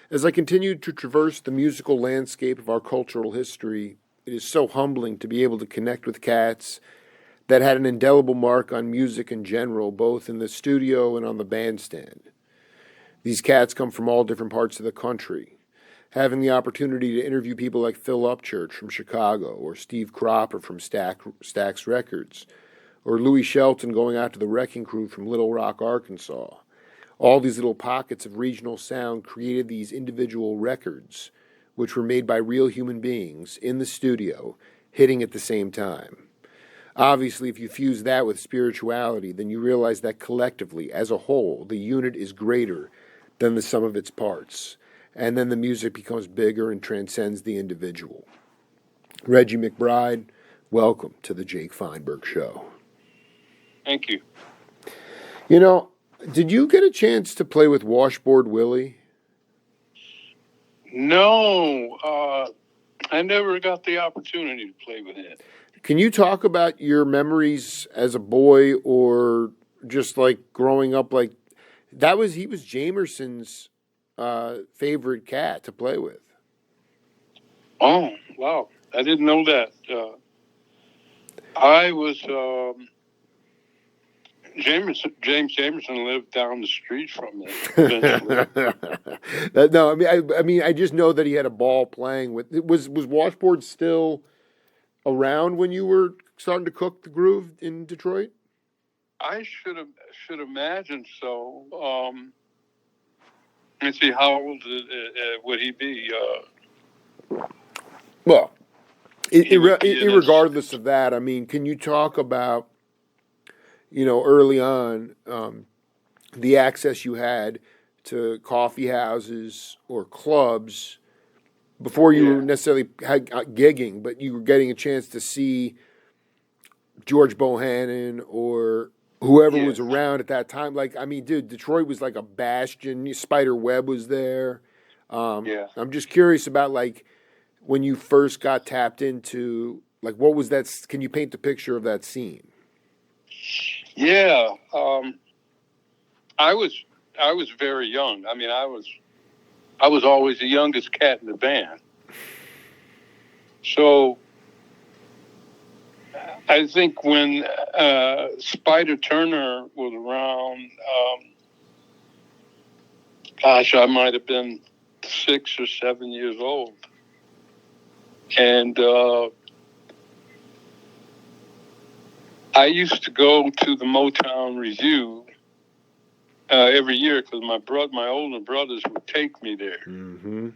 As I continue to traverse the musical landscape of our cultural history, it is so humbling to be able to connect with cats that had an indelible mark on music in general, both in the studio and on the bandstand. These cats come from all different parts of the country. Having the opportunity to interview people like Phil Upchurch from Chicago, or Steve Cropper from Stax Records, or Louis Shelton going out to the Wrecking Crew from Little Rock, Arkansas. All these little pockets of regional sound created these individual records, which were made by real human beings in the studio, hitting at the same time. Obviously, if you fuse that with spirituality, then you realize that collectively, as a whole, the unit is greater than the sum of its parts. And then the music becomes bigger and transcends the individual. Reggie Mcbride, welcome to the Jake Feinberg Show. Thank you. You know, did you get a chance to play with Washboard Willie? No, I never got the opportunity to play with him. Can you talk about your memories as a boy or just like growing up? Like he was Jamerson's favorite cat to play with. Oh, wow. I didn't know that. I was, James Jamerson lived down the street from me. No, I mean, I just know that he had a ball playing with. Was Washboard still around when you were starting to cook the groove in Detroit? I should imagine so. Let's see, how old would he be? Well, regardless of that, I mean, can you talk about, early on, the access you had to coffee houses or clubs before you were necessarily gigging, but you were getting a chance to see George Bohannon or whoever was around at that time? Like, I mean, dude, Detroit was like a bastion. Spider Webb was there. I'm just curious about, like, when you first got tapped into, like, what was that? Can you paint the picture of that scene? Yeah. I was very young. I mean, I was always the youngest cat in the band. So I think when Spider Turner was around, I might have been 6 or 7 years old. And I used to go to the Motown Review every year because my older brothers would take me there. Mm-hmm.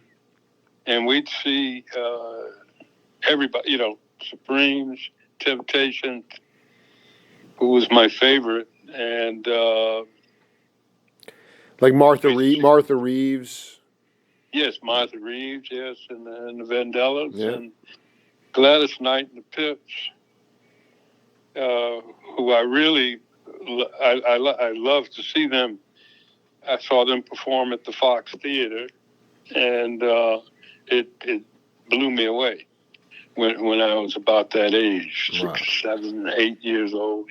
And we'd see everybody, Supremes, Temptation, who was my favorite, and like Martha Reeves. Yes, Martha Reeves, yes, and the Vandellas, and Gladys Knight and the Pips, who I really I love to see them. I saw them perform at the Fox Theater, and it blew me away when I was about that age, 6, 7, 8 years old,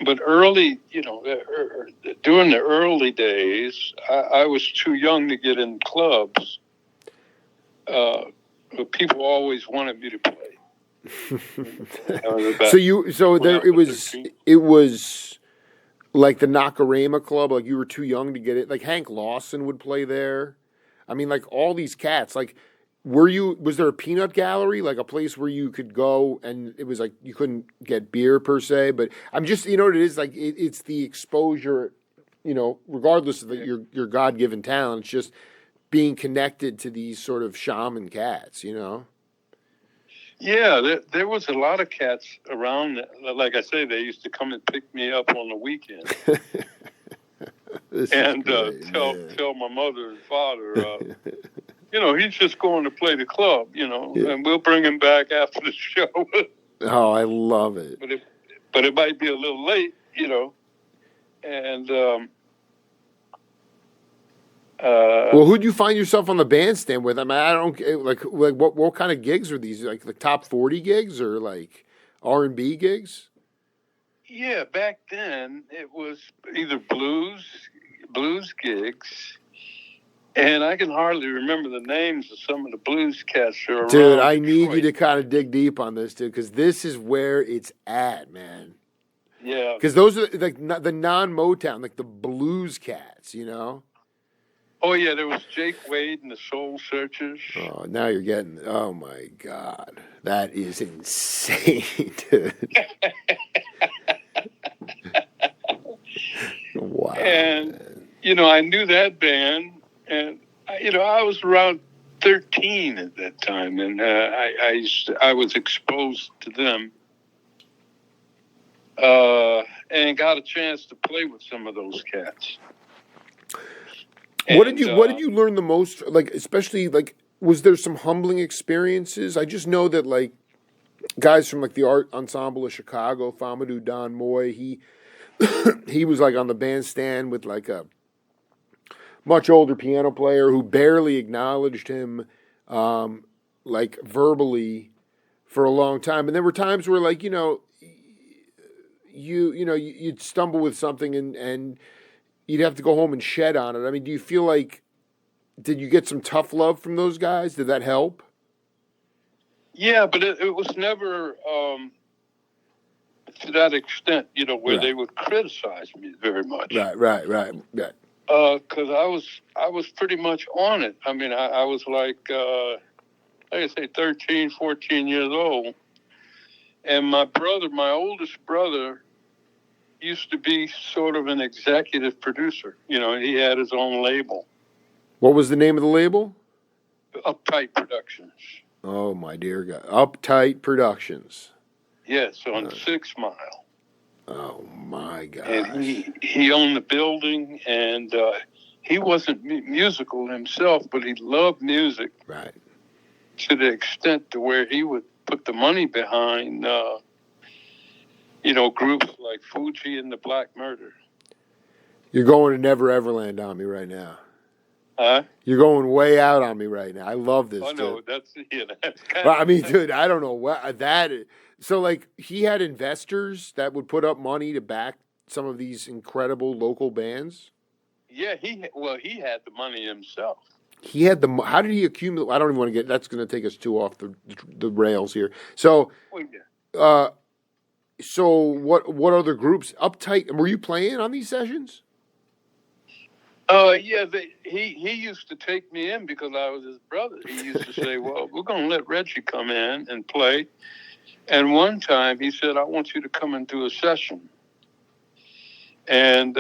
But early, during the early days, I was too young to get in clubs. But people always wanted me to play. It was like the Nakarama Club. Like, you were too young to get it. Like, Hank Lawson would play there. I mean, like, all these cats. Like, was there a peanut gallery, like a place where you could go and it was like you couldn't get beer per se, but I'm just, what it is, like, it's the exposure, regardless of your God-given talent, it's just being connected to these sort of shaman cats, Yeah, there was a lot of cats around. Like I say, they used to come and pick me up on the weekend. And tell my mother and father, he's just going to play the club, and we'll bring him back after the show. Oh, I love it. But it might be a little late, and well, who'd you find yourself on the bandstand with? I mean, I don't like what kind of gigs were these? Like the top 40 gigs or like R&B gigs? Yeah, back then it was either blues, blues gigs, and I can hardly remember the names of some of the blues cats that are around Dude, I Detroit. need you to kind of dig deep on this, dude, because this is where it's at, man. Yeah. Because those are like the non-Motown, like the blues cats, you know? Oh, yeah, there was Jake Wade and the Soul Searchers. Oh, now you're getting, oh my God. That is insane, dude. Wow. And, Man. you know, I knew that band, and, you know, I was around 13 at that time, and I was exposed to them and got a chance to play with some of those cats. What did you learn the most, like, especially, like, was there some humbling experiences? I just know that, like, guys from, like, the art ensemble of Chicago, Famadou Don Moy, he was, like, on the bandstand with, like, a much older piano player who barely acknowledged him, like, verbally for a long time. And there were times where, like, you know, you'd stumble with something and you'd have to go home and shed on it. I mean, do you feel like, did you get some tough love from those guys? Did that help? Yeah, but it was never to that extent, you know, where they would criticize me very much. Right. Because I was pretty much on it. I mean, I was like I say 13, 14 years old. And my oldest brother, used to be sort of an executive producer. You know, he had his own label. What was the name of the label? Uptight Productions. Oh, my dear God. Uptight Productions. Yes, on 6 Mile. Oh, my God. And he owned the building, and he wasn't musical himself, but he loved music. Right. To the extent to where he would put the money behind, you know, groups like Fuji and the Black Murder. You're going to Never Everland on me right now. Huh? You're going way out on me right now. I love this. Oh, no, dude. that's kind Well, I mean, dude, I don't know what that is. So, like, he had investors that would put up money to back some of these incredible local bands. Yeah, he had the money himself. He had how did he accumulate? I don't even want to get, that's going to take us too off the rails here. So, so what other groups? Uptight, were you playing on these sessions? Yeah, he used to take me in because I was his brother. He used to say, well, we're going to let Reggie come in and play. And one time he said, I want you to come and do a session. And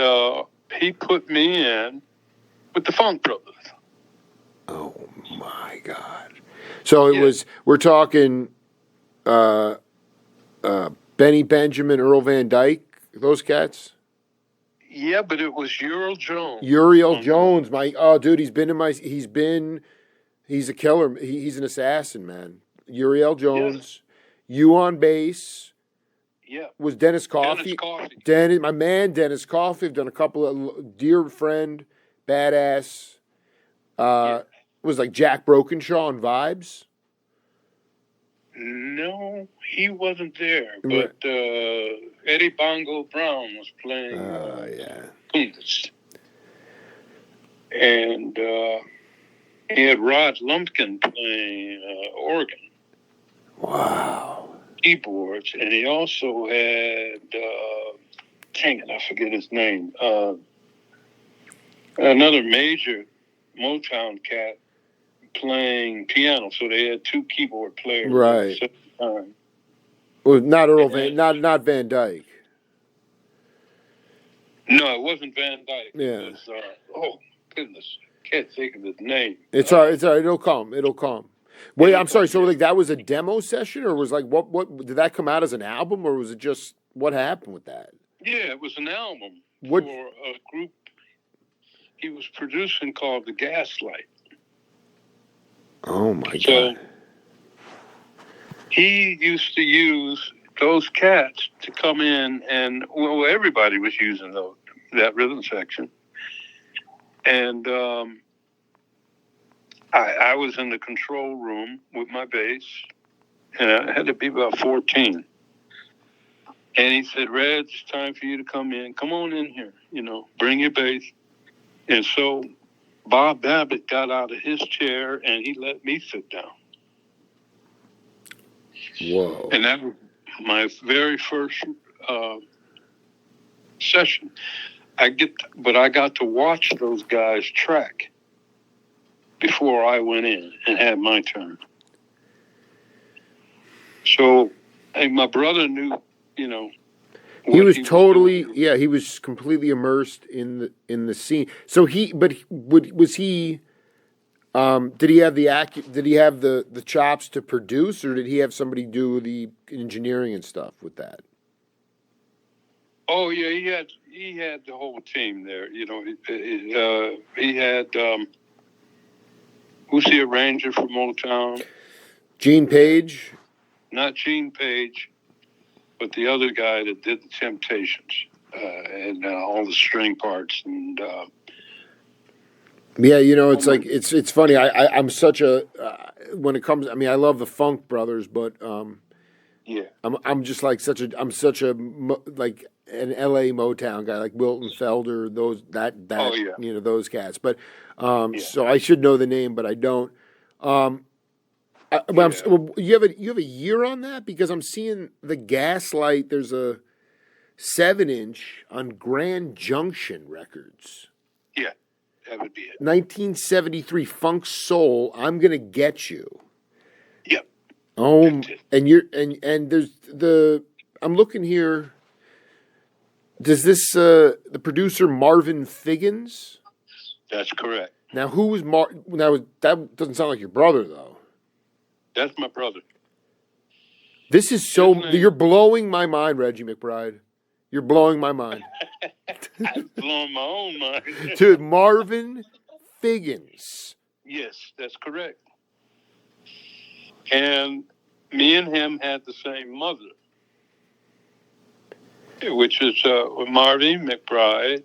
he put me in with the Funk Brothers. Oh, my God. So it was, we're talking Benny Benjamin, Earl Van Dyke, those cats? Yeah, but it was Uriel Jones. Uriel Jones, dude, he's a killer. He's an assassin, man. Uriel Jones, you on bass. Yeah. Was Dennis Coffey. My man, Dennis Coffey. I've done a couple of dear friend, badass. Was like Jack Brokenshaw on Vibes. No, he wasn't there. But Eddie Bongo Brown was playing. Tumbas. And he had Rod Lumpkin playing organ. Wow. Keyboards. And he also had, dang it, I forget his name. Another major Motown cat playing piano. So they had 2 keyboard players right. at the same time. Well, not Earl not Van Dyke. No, it wasn't Van Dyke. Yeah. It was, oh goodness, can't think of his name. It's all right. It's all right. It'll come. Wait, I'm sorry. So, like, that was a demo session, or was like what did that come out as an album, or was it just what happened with that? Yeah, it was an album for a group he was producing called The Gaslight. Oh my God! So he used to use those cats to come in, and well, everybody was using that rhythm section, and I was in the control room with my bass, and I had to be about 14. And he said, Reg, it's time for you to come in. Come on in here, bring your bass. And so Bob Babbitt got out of his chair and he let me sit down. Whoa. And that was my very first session. I got to watch those guys track before I went in and had my turn. So my brother knew, he was totally, he was completely immersed in the scene. So did he have the chops to produce, or did he have somebody do the engineering and stuff with that? Oh yeah, he had the whole team there. He had who's the arranger for Motown? Gene Page? Not Gene Page, but the other guy that did the Temptations and all the string parts and. Yeah, it's like it's funny. I'm such a when it comes. I mean, I love the Funk Brothers, but yeah, I'm just like I'm such a like an L.A. Motown guy, like Wilton Felder, those cats. But so I should know the name, but I don't. You have a year on that, because I'm seeing the Gaslight. There's a 7-inch on Grand Junction Records. Yeah, that would be it. 1973 Funk Soul. I'm gonna get you. Yep. Oh, and there's I'm looking here. Does this the producer Marvin Figgins? That's correct. Now, who was that doesn't sound like your brother, though. That's my brother. This is you're blowing my mind, Reggie Mcbride. You're blowing my mind. I'm blowing my own mind. To Marvin Figgins. Yes, that's correct. And me and him had the same mother, which is Marvin Mcbride.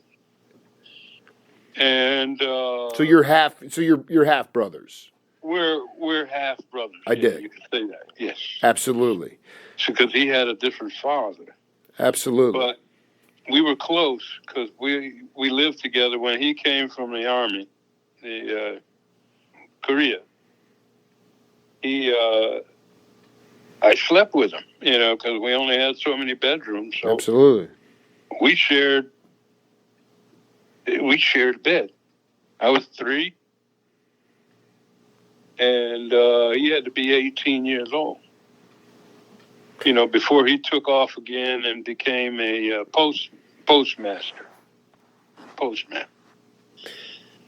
And so you're half brothers. We're half brothers. I did. You can say that. Yes. Absolutely. Because he had a different father. Absolutely. But we were close because we lived together when he came from the army, Korea. I slept with him, because we only had so many bedrooms. So absolutely. We shared a bed. I was 3, and he had to be 18 years old, before he took off again and became a postman.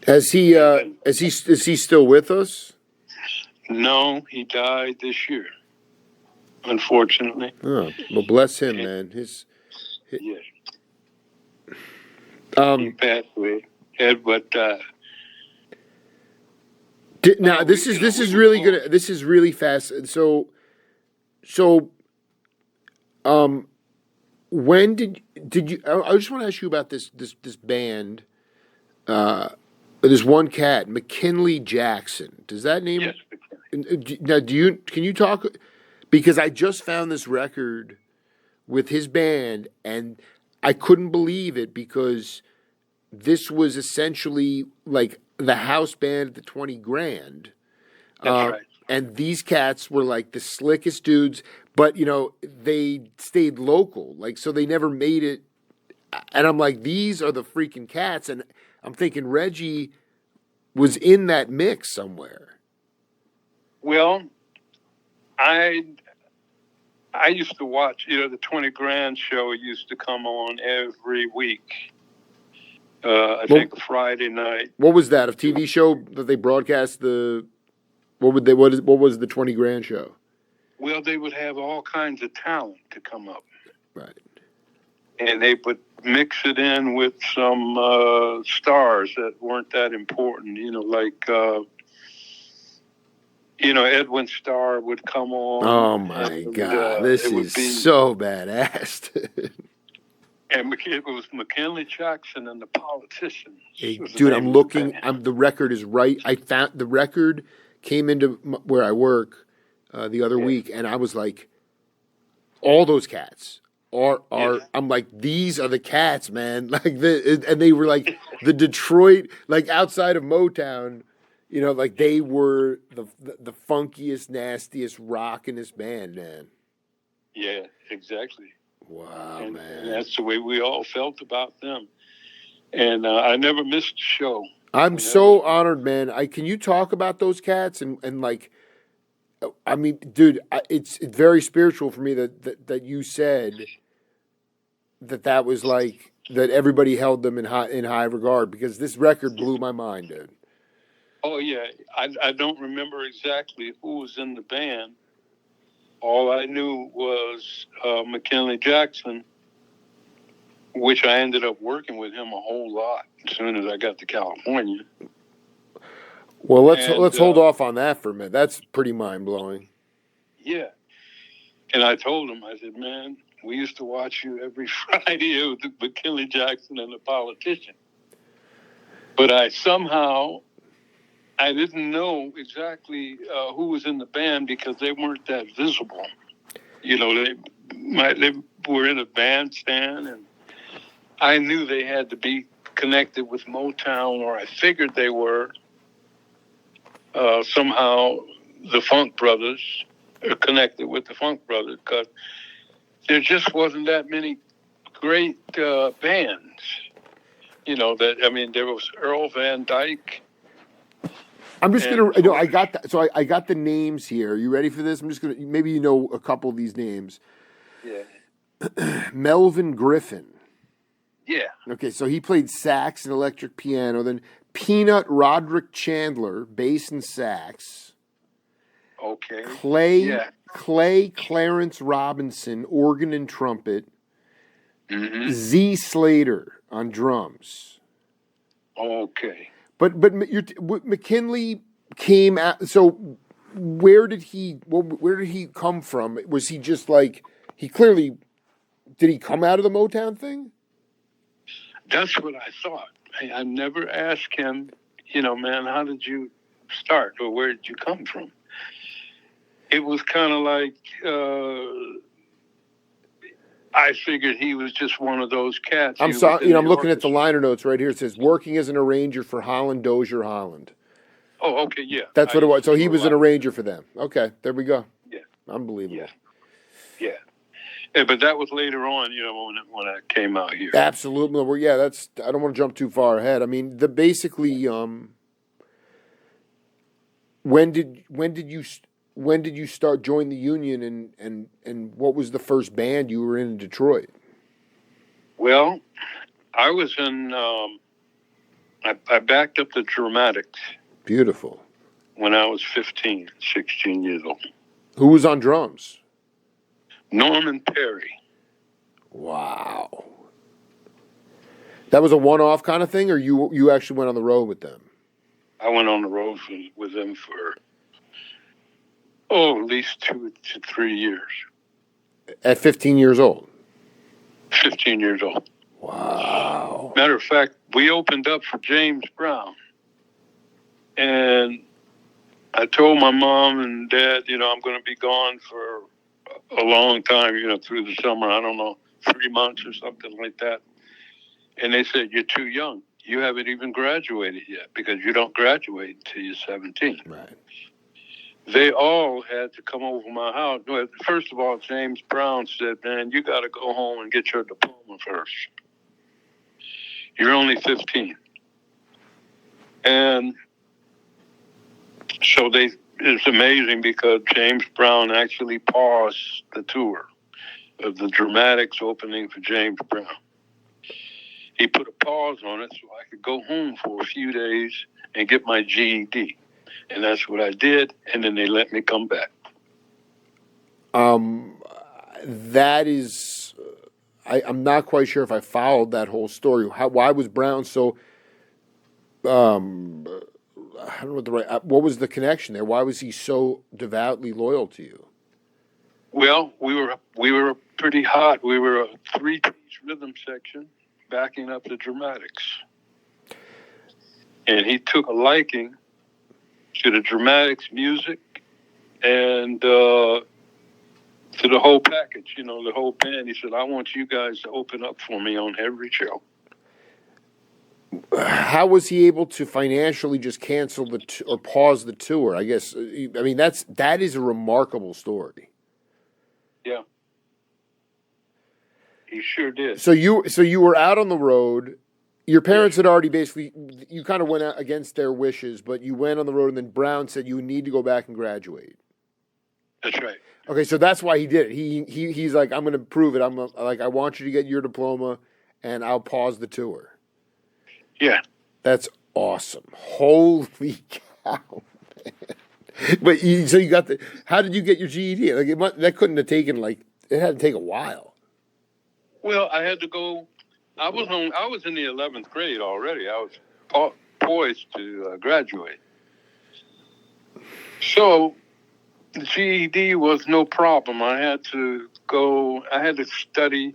Is he still with us? No, he died this year, unfortunately. Oh, well, bless him, man. Yes. He passed away. But now this is really gonna. This is really fast. So, when did you? I just want to ask you about this Yes, band. There's one cat, McKinley Jackson. Does that name? yes. Now, can you talk? Because I just found this record with his band, and I couldn't believe it, because this was essentially like the house band at the 20 Grand. That's right. And these cats were like the slickest dudes, but they stayed local, like, so they never made it. And I'm like, these are the freaking cats, and I'm thinking Reggie was in that mix somewhere. Well, I used to watch, the 20 Grand show used to come on every week. I think Friday night. What was that? A TV show that they broadcast what was the 20 Grand show? Well, they would have all kinds of talent to come up. Right. And they would mix it in with some stars that weren't that important, like Edwin Starr would come on. Oh my God, this is so badass. And it was McKinley Jackson and the Politicians. Hey, dude, I'm looking. The record is right. I found the record came into where I work the other week, and I was like, all those cats are Yeah. I'm like, these are the cats, man. And they were like the Detroit, like outside of Motown, like they were the funkiest, nastiest, rockinest band, man. Yeah, exactly. Wow, And man. that's the way we all felt about them. And I never missed a show. I'm Whenever, so honored, man. Can you talk about those cats and like, I mean, dude, it's very spiritual for me that you said that was like that everybody held them in high regard, because this record blew my mind, dude. oh yeah, I don't remember exactly who was in the band. All I knew was McKinley Jackson, which I ended up working with him a whole lot as soon as I got to California. Well, let's And hold off on that for a minute. That's pretty mind blowing. yeah, and I told him, I said, man, we used to watch you every Friday with McKinley Jackson and the Politician. But I didn't know exactly who was in the band because they weren't that visible. They were in a bandstand, and I knew they had to be connected with Motown, or I figured they were. Somehow the Funk Brothers are connected with the Funk Brothers, because there just wasn't that many great bands. There was Earl Van Dyke. I'm just And gonna, I got that. So I got the names here. You ready for this? I'm just gonna, maybe a couple of these names. Yeah. Melvin Griffin. Yeah. Okay, so he played sax and electric piano. Then Peanut Roderick Chandler, bass and sax. Okay. Clay Clarence Robinson, organ and trumpet. Mm-hmm. Z Slater on drums. Okay. But McKinley came out. So where did he come from? Was he just like, he clearly, did he come out of the Motown thing? That's what I thought. I never asked him, man, how did you start, or where did you come from? It was kind of like I figured he was just one of those cats. I'm sorry, I'm looking at the liner notes right here. It says working as an arranger for Holland Dozier Holland. Oh, okay, yeah. That's what it was. So he was an arranger for them. Okay, there we go. Yeah. Unbelievable. Yeah. Yeah, but that was later on, when I came out here. Absolutely. Well, yeah, I don't want to jump too far ahead. I mean, basically, when did you start join the union, and what was the first band you were in Detroit? Well, I was in. I backed up the Dramatics. Beautiful. When I was 16 years old. Who was on drums? Norman Perry. Wow. That was a one-off kind of thing, or you actually went on the road with them? I went on the road with them for at least 2 to 3 years. At 15 years old? 15 years old. Wow. Matter of fact, we opened up for James Brown. And I told my mom and dad, I'm going to be gone for a long time, through the summer. I don't know, 3 months or something like that. And they said, you're too young. You haven't even graduated yet, because you don't graduate until you're 17. Right. They all had to come over my house. First of all, James Brown said, man, you got to go home and get your diploma first. You're only 15. And so it's amazing, because James Brown actually paused the tour of the Dramatics opening for James Brown. He put a pause on it so I could go home for a few days and get my GED. And that's what I did, and then they let me come back. That is, I'm not quite sure if I followed that whole story. Why was Brown so, I don't know what was the connection there? Why was he so devoutly loyal to you? Well, we were pretty hot. We were a 3-piece rhythm section backing up the Dramatics. And he took a liking to the Dramatics music and the to the whole package, the whole band. He said, I want you guys to open up for me on every show. How was he able to financially just cancel or pause the tour? I guess, I mean, that is a remarkable story. Yeah. He sure did. So you were out on the road. Your parents had already basically, you kind of went out against their wishes, but you went on the road, and then Brown said you need to go back and graduate. That's right. Okay, so that's why he did it. He's like, I'm going to prove it. I want you to get your diploma, and I'll pause the tour. Yeah. That's awesome. Holy cow, man. But so you got how did you get your GED? Like that couldn't have taken it had to take a while. Well, I had to go. I was in the 11th grade already. I was poised to graduate. So the GED was no problem. I had to study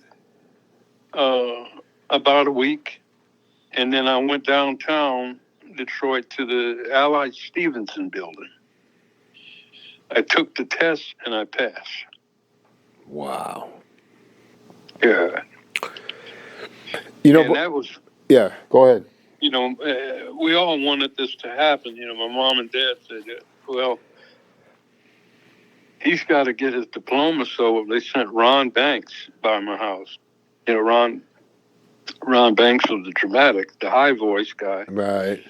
about a week, and then I went downtown Detroit to the Allied Stevenson building. I took the test and I passed. Wow. Yeah. And that was... Yeah, go ahead. We all wanted this to happen. My mom and dad said, well, he's got to get his diploma. So they sent Ron Banks by my house. Ron Banks was the dramatic, the high voice guy. Right.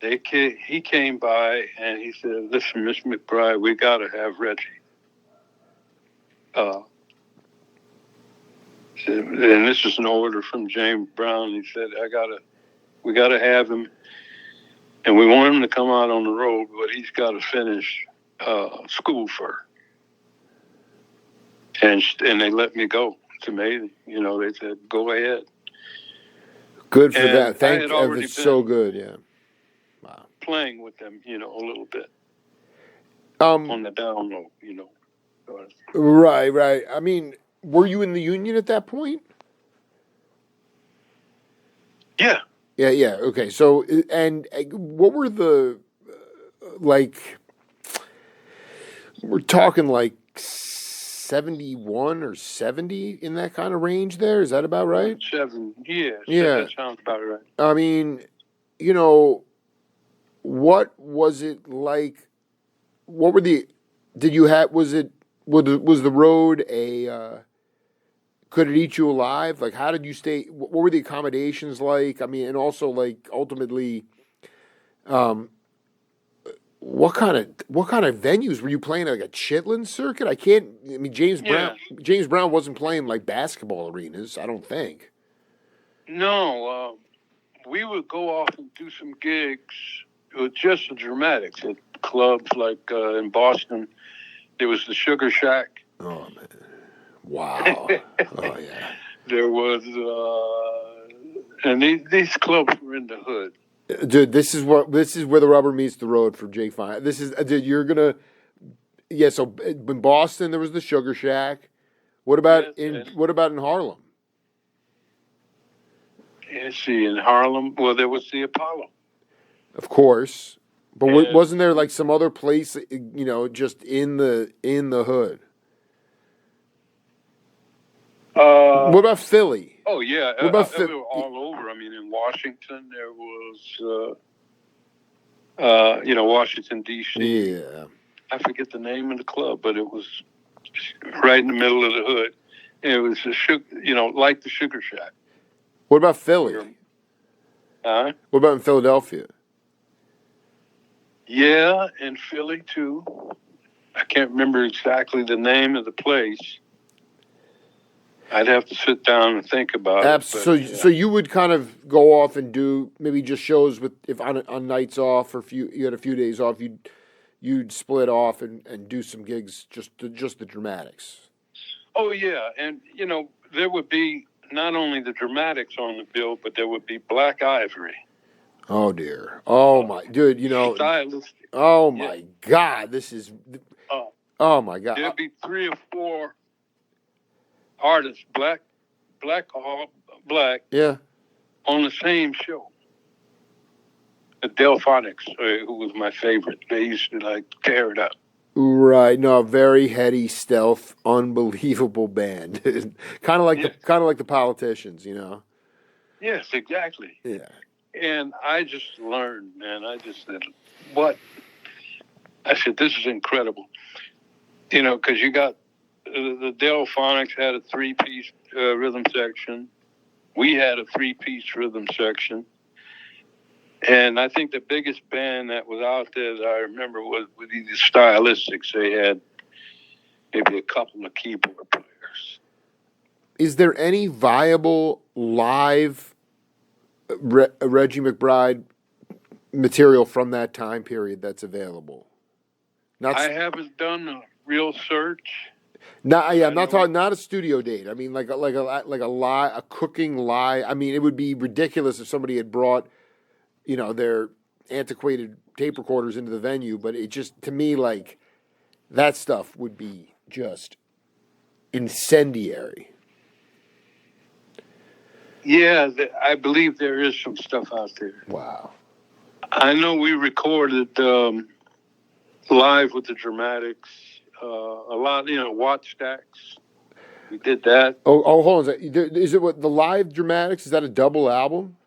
He came by and he said, listen, Miss Mcbride, we got to have Reggie. And this is an order from James Brown. He said, we got to have him. And we want him to come out on the road, but he's got to finish school first. And they let me go. It's amazing. They said, go ahead. Good for that. Thank you. It's so good, yeah. Wow. Playing with them, a little bit. On the down low, Right. I mean, were you in the Union at that point? Yeah. Yeah. Okay. So, and what were the, we're talking 71 or 70 in that kind of range there? Is that about right? 7, yeah. That sounds about right. I mean, what was it like? What were was the road could it eat you alive? Like, how did you stay? What were the accommodations like? I mean, and also ultimately, what kind of venues were you playing? Like a Chitlin circuit? James Brown wasn't playing basketball arenas, I don't think. No, we would go off and do some gigs with just the dramatics at clubs in Boston. There was the Sugar Shack. Oh man. Wow. Oh yeah. There was and these clubs were in the hood. Dude, this is where the rubber meets the road for Jake Fine. This is, dude, so in Boston there was the Sugar Shack. What about in Harlem? Yeah, see, in Harlem, well, there was the Apollo. Of course. But wasn't there some other place, just in the hood? What about Philly? Oh yeah, what about they were all over. I mean, in Washington there was, Washington D.C. Yeah, I forget the name of the club, but it was right in the middle of the hood. And it was like the Sugar Shack. What about Philly? What about in Philadelphia? Yeah, in Philly too. I can't remember exactly the name of the place. I'd have to sit down and think about it. So you would kind of go off and do maybe just shows if on nights off, or if you had a few days off, you'd split off and do some gigs, just the dramatics. Oh yeah, and there would be not only the dramatics on the bill, but there would be Black Ivory. Oh dear. Oh my dude, stylistic. Oh my God, this is. Oh my God. There'd be 3 or 4 artists, black, yeah, on the same show. The Delphonics, who was my favorite, they used to tear it up. Right. No, very heady, stealth, unbelievable band. Yes, kind of like the Politicians, you know. yes, exactly. Yeah. And I just learned, man. I just said, what? I said, this is incredible. You know, because you got the Delphonics had a three-piece rhythm section. We had a three-piece rhythm section. And I think the biggest band that was out there that I remember was with the Stylistics. They had maybe a couple of keyboard players. Is there any viable live Reggie McBride material from that time period that's available? Not, I haven't done a real search. not yeah. I I'm not know. talking not a studio date. I mean, a cooking lie. I mean, it would be ridiculous if somebody had brought, you know, their antiquated tape recorders into the venue. But it just, to me, like, that stuff would be just incendiary. Yeah, I believe there is some stuff out there. Wow. I know we recorded live with the Dramatics, a lot, you know, Watt Stacks. We did that. Hold on. Is it what the live dramatics? Is that a double album?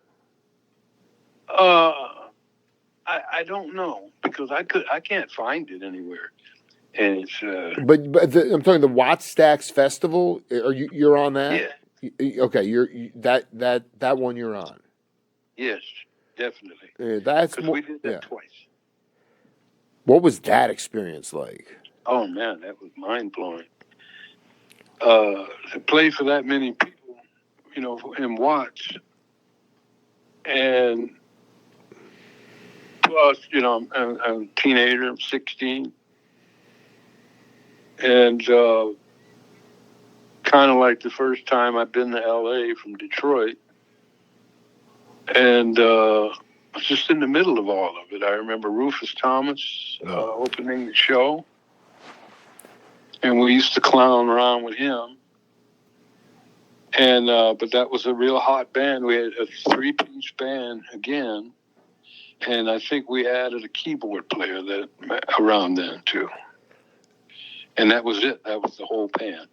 I don't know because I can't find it anywhere, and it's I'm talking the Watt Stacks Festival. Are you're on that? yeah, Okay, that one you're on. yes, definitely That's because more. we did that Yeah. twice. What was that experience like? Oh man, that was mind blowing. To play for that many people, you know, in Watts, and plus, you know, I'm a teenager, I'm 16, and kind of like the first time I've been to LA from Detroit, and I was just in the middle of all of it. I remember Rufus Thomas opening the show, and we used to clown around with him. And but that was a real hot band. We had a three-piece band again, and I think we added a keyboard player that around then too. And that was it. That was the whole band.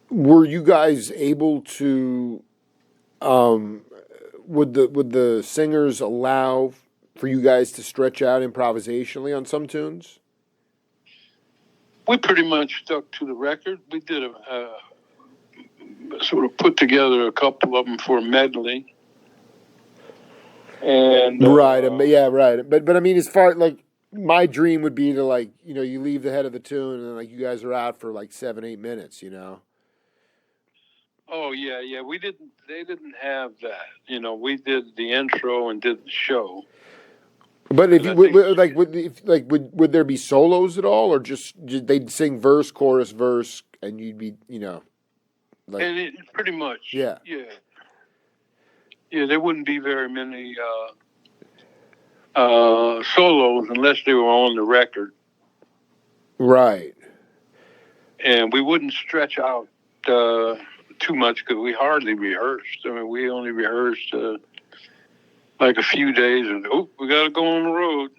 Were you guys able to? Would the singers allow for you guys to stretch out improvisationally on some tunes? We pretty much stuck to the record. We did a sort of put together a couple of them for a medley. And Right. Yeah. Right. But I mean, as far like my dream would be to, like, you know, you leave the head of the tune and like you guys are out for like 7-8 minutes. You know. oh yeah, we didn't. They didn't have that. You know, we did the intro and did the show. But if And would there be solos at all, or just they'd sing verse, chorus, verse, and you'd be, you know, like, and it pretty much. Yeah. Yeah. There wouldn't be very many solos unless they were on the record, right. and we wouldn't stretch out too much because we hardly rehearsed. I mean, we only rehearsed like a few days, and we got to go on the road.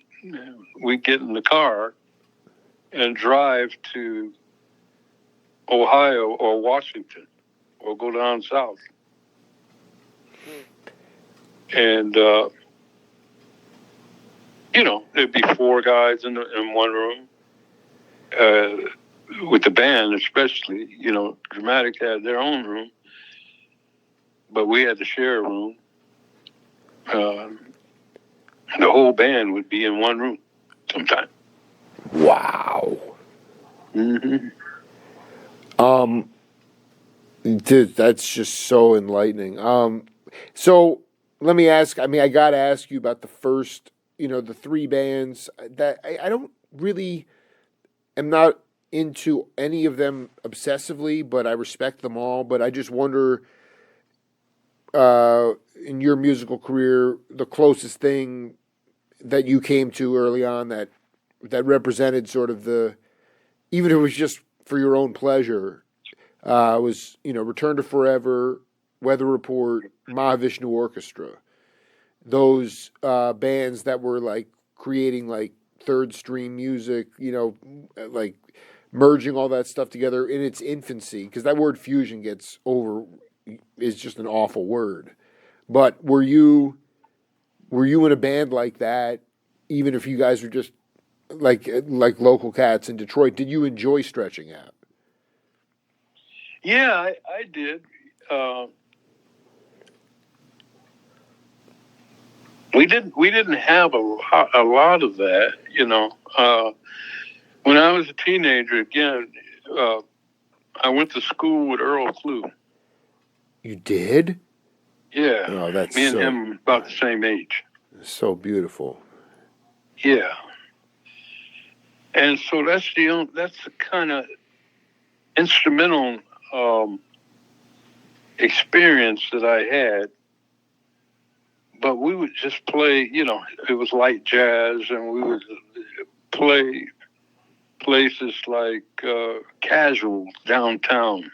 We get in the car and drive to Ohio or Washington, or go down south, and you know, there'd be 4 guys in one room. With the band, especially, you know, Dramatics had their own room, but we had to share a room. The whole band would be in one room sometime. Wow. Mm-hmm. Dude, that's just so enlightening. So let me ask. I mean, I got to ask you about the first, you know, the 3 bands that I don't really am not into any of them obsessively, but I respect them all. But I just wonder, in your musical career, the closest thing that you came to early on that represented sort of the, even if it was just for your own pleasure, was, you know, Return to Forever, Weather Report, Mahavishnu Orchestra. Those bands that were like creating like third stream music, like merging all that stuff together in its infancy, because that word fusion is just an awful word. But were you in a band like that, even if you guys were just like local cats in Detroit? Did you enjoy stretching out? Yeah, I did. We didn't have a lot of that, When I was a teenager, again, I went to school with Earl Klugh. You did? Yeah. Oh, that's me and him about the same age. So beautiful. Yeah. And so that's the kind of instrumental experience that I had. But we would just play, it was light jazz, and we would play places like Casual downtown.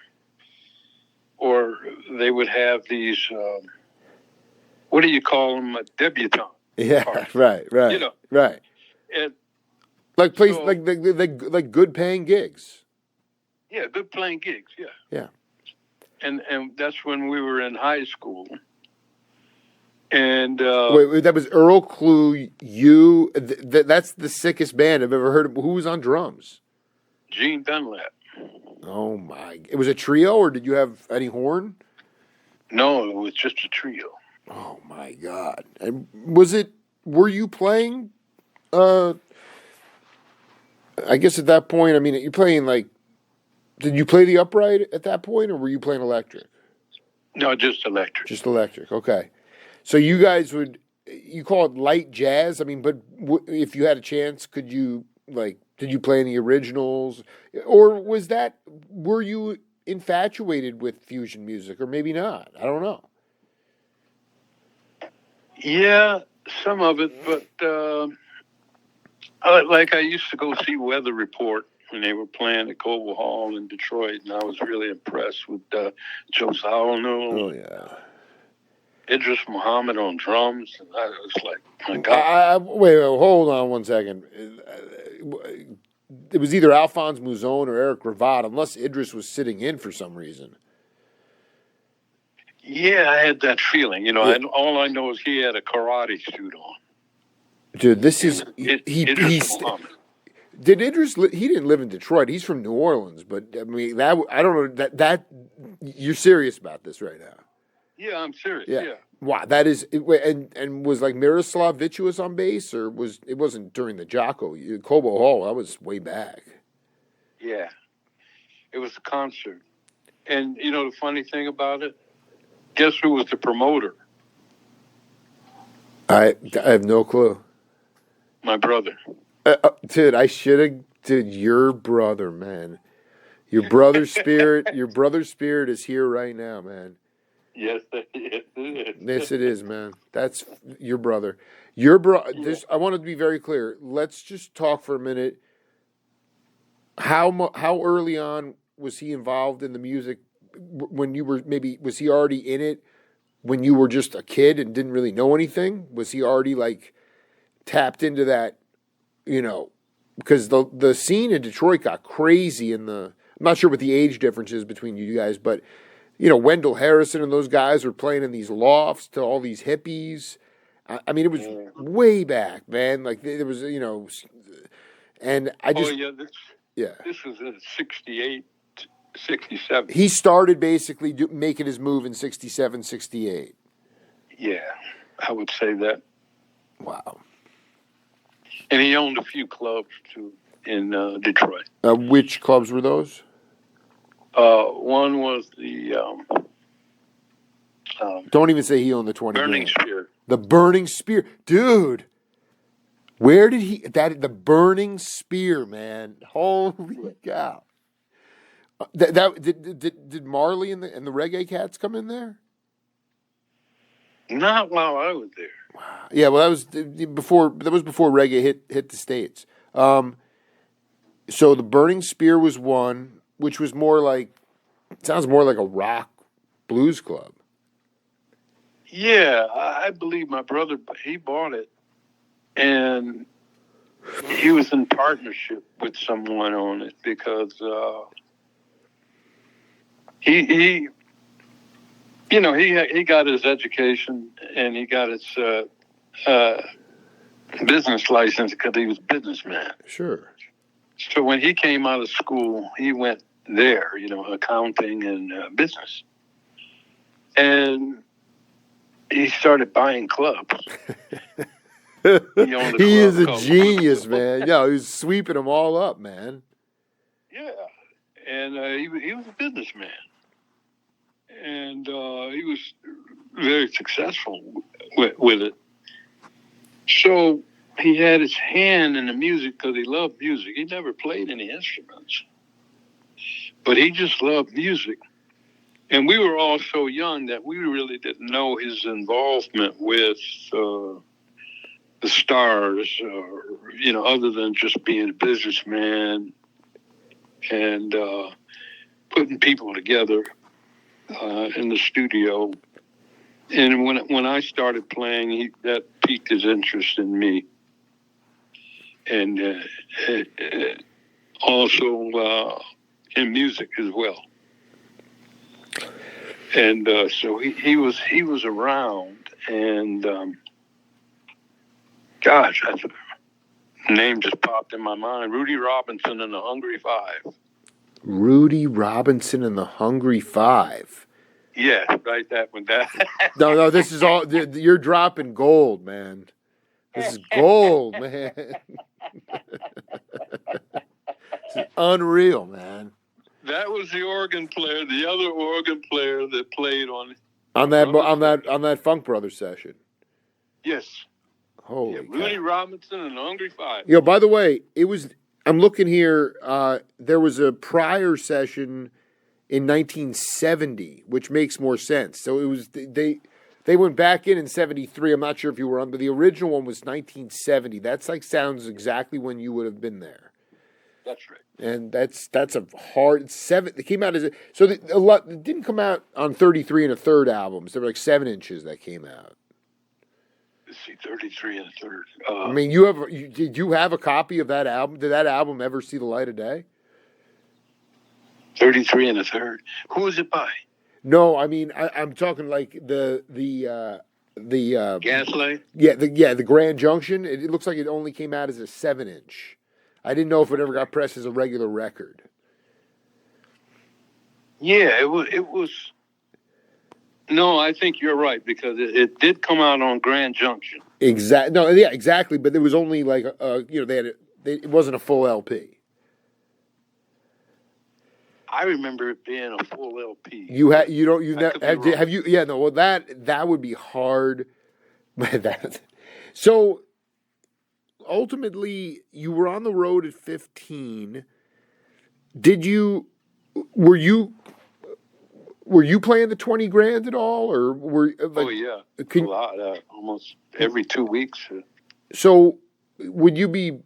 Or they would have these, what do you call them, a debutante. Yeah, parties. Right. Right. And like like good paying gigs. Yeah, good paying gigs, yeah. Yeah. And that's when we were in high school. And wait, that was Earl Klugh. That's the sickest band I've ever heard of. Who was on drums? Gene Dunlap. Oh my! It was a trio, or did you have any horn? No, it was just a trio. Oh my God! And were you playing? I guess at that point, I mean, you're playing like. Did you play the upright at that point, or were you playing electric? No, just electric. Just electric. Okay. So you guys you call it light jazz? I mean, but if you had a chance, did you play any originals? Or were you infatuated with fusion music, or maybe not? I don't know. Yeah, some of it, but I used to go see Weather Report when they were playing at Coble Hall in Detroit, and I was really impressed with Joe Zawinul. Oh, yeah. Idris Muhammad on drums, and I was like, my God. Wait, hold on one second. It was either Alphonse Mouzon or Eric Ravad, unless Idris was sitting in for some reason. Yeah, I had that feeling. And all I know is he had a karate suit on. Dude, this is... Idris Muhammad. Did Idris... He didn't live in Detroit. He's from New Orleans, but, I mean, I don't know... That you're serious about this right now. Yeah, I'm serious. Yeah. Wow, that is, and was like Miroslav Vitouas on bass, or it wasn't during the Jocko Cobo Hall? That was way back. Yeah, it was a concert, and the funny thing about it, guess who was the promoter? I have no clue. My brother. Dude, I should have. Dude, your brother, man, your brother's spirit is here right now, man. Yes, it is. Yes, it is, man. That's your brother. I want to be very clear. Let's just talk for a minute. How early on was he involved in the music? When you were was he already in it when you were just a kid and didn't really know anything? Was he already like tapped into that? Because the scene in Detroit got crazy I'm not sure what the age difference is between you guys, but. Wendell Harrison and those guys were playing in these lofts to all these hippies. I mean, it was way back, man. Like there was, and I just... This was in 68, 67. He started basically making his move in 67, 68. Yeah, I would say that. Wow. And he owned a few clubs, too, in Detroit. Which clubs were those? One was the... don't even say he owned the 20 Burning grand. Spear. The Burning Spear. Dude! Where did the Burning Spear, man. Holy cow. Did Marley and the Reggae Cats come in there? Not while I was there. Wow. Yeah, well, that was before reggae hit the States. So the Burning Spear was one, which was sounds more like a rock blues club. Yeah, I believe my brother, he bought it. And he was in partnership with someone on it because he he got his education and he got his business license because he was a businessman. Sure. So when he came out of school, he went there, accounting and business. And he started buying clubs. He is a genius, man. Yeah, he was sweeping them all up, man. Yeah. And he was a businessman. And he was very successful with it. So he had his hand in the music because he loved music. He never played any instruments, but he just loved music. And we were all so young that we really didn't know his involvement with the stars, other than just being a businessman and putting people together in the studio. And when I started playing, that piqued his interest in me. And also in music as well. And so he was around, and gosh, the name just popped in my mind. Rudy Robinson and the Hungry Five. Rudy Robinson and the Hungry Five. Yeah, write that one down. No, this is all, you're dropping gold, man. This is gold, man. This is unreal, man. That was the organ player, the other organ player that played on that Funk Brothers session. Yes. Holy Rudy Robinson and the Hungry Five. By the way, I'm looking here, there was a prior session in 1970, which makes more sense. So it was they went back in 73. I'm not sure if you were on, but the original one was 1970. That's sounds exactly when you would have been there. That's right. And that's a hard seven. It came out as a lot. It didn't come out on 33 and a third albums. There were like 7 inches that came out. Let's see, 33 and a third. I mean, did you have a copy of that album? Did that album ever see the light of day? 33 and a third. Who was it by? No, I mean I'm talking like the Gaslight. Yeah, the Grand Junction. It looks like it only came out as a 7-inch. I didn't know if it ever got pressed as a regular record. Yeah, it was. No, I think you're right because it did come out on Grand Junction. Exactly. No, yeah, exactly. But it was only like it wasn't a full LP. I remember it being a full LP. Have you? Yeah, no. Well, that would be hard. So ultimately, you were on the road at 15. Were you playing the 20 grand at all, or were oh yeah, a lot, almost every 2 weeks. So would you be?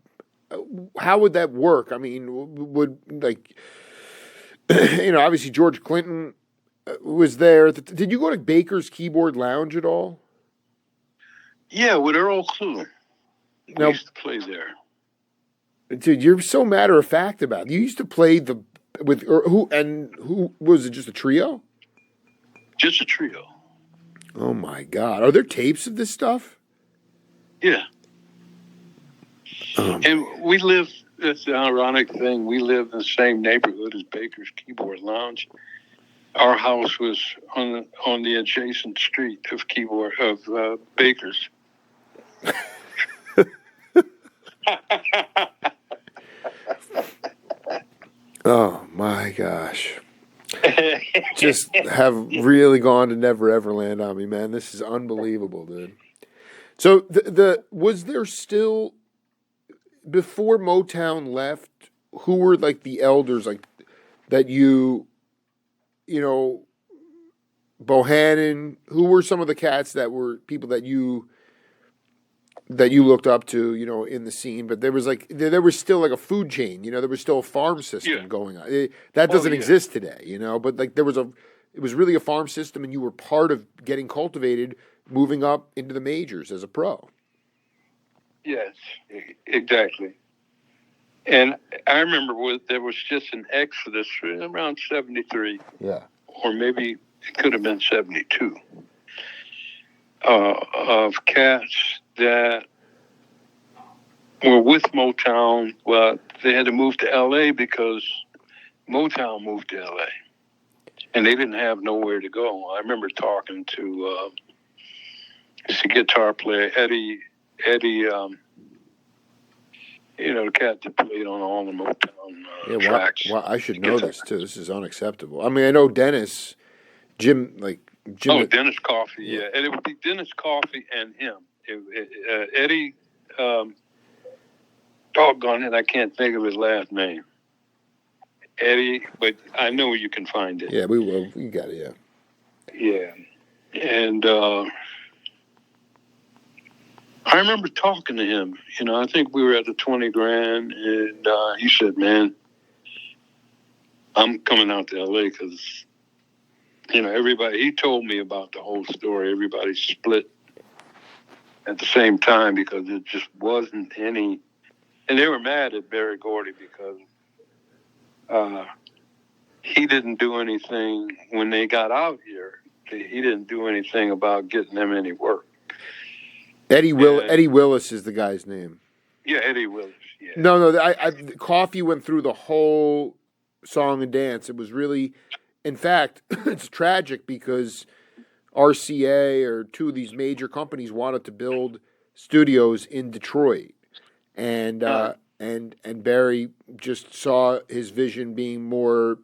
How would that work? I mean, would obviously George Clinton was there. Did you go to Baker's Keyboard Lounge at all? Yeah, with Earl Klugh. We used to play there. Dude, you're so matter of fact about it. You used to play who was it? Just a trio? Just a trio. Oh my God! Are there tapes of this stuff? Yeah. And we live. It's the ironic thing. We live in the same neighborhood as Baker's Keyboard Lounge. Our house was on the adjacent street of Baker's. Oh my gosh. Just have really gone to Never Ever Land on me, man. This is unbelievable, dude. So was there still, before Motown left, who were like the elders like that Bohannon, who were some of the cats that were people that you looked up to, in the scene? But there was still like a food chain, there was still a farm system going on. That doesn't exist today, but like it was really a farm system, and you were part of getting cultivated, moving up into the majors as a pro. Yes, exactly. And I remember there was just an exodus around 73. Yeah. Or maybe it could have been 72, of cats that were with Motown, but they had to move to L.A. because Motown moved to L.A. and they didn't have nowhere to go. I remember talking to the guitar player, Eddie, the cat that played on all the Motown tracks. Well, I should know this too. This is unacceptable. I mean, I know Dennis, Jim. Oh, Dennis Coffey, yeah. And it would be Dennis Coffey and him. Eddie, doggone it, I can't think of his last name. Eddie, but I know you can find it. Yeah, we will. We got it, yeah. Yeah. And I remember talking to him. I think we were at the 20 Grand, and he said, man, I'm coming out to L.A. because, everybody, he told me about the whole story. Everybody split at the same time because it just wasn't any. And they were mad at Berry Gordy because he didn't do anything when they got out here. He didn't do anything about getting them any work. Eddie Willis is the guy's name. Yeah, Eddie Willis. Yeah. No. Coffee went through the whole song and dance. It was really, in fact, it's tragic because RCA or two of these major companies wanted to build studios in Detroit, and Barry just saw his vision being more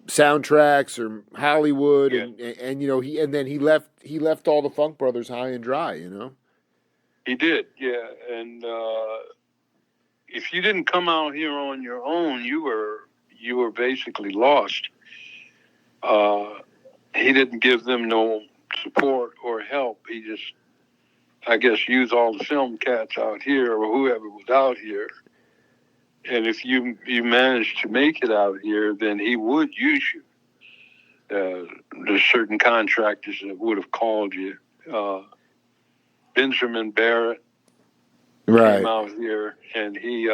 soundtracks or Hollywood, yeah. and he left all the Funk Brothers high and dry. He did, yeah. And if you didn't come out here on your own, you were basically lost. He didn't give them no support or help. He just, I guess, used all the film cats out here or whoever was out here. And if you managed to make it out here, then he would use you. There's certain contractors that would have called you. Benjamin Barrett came out here, and he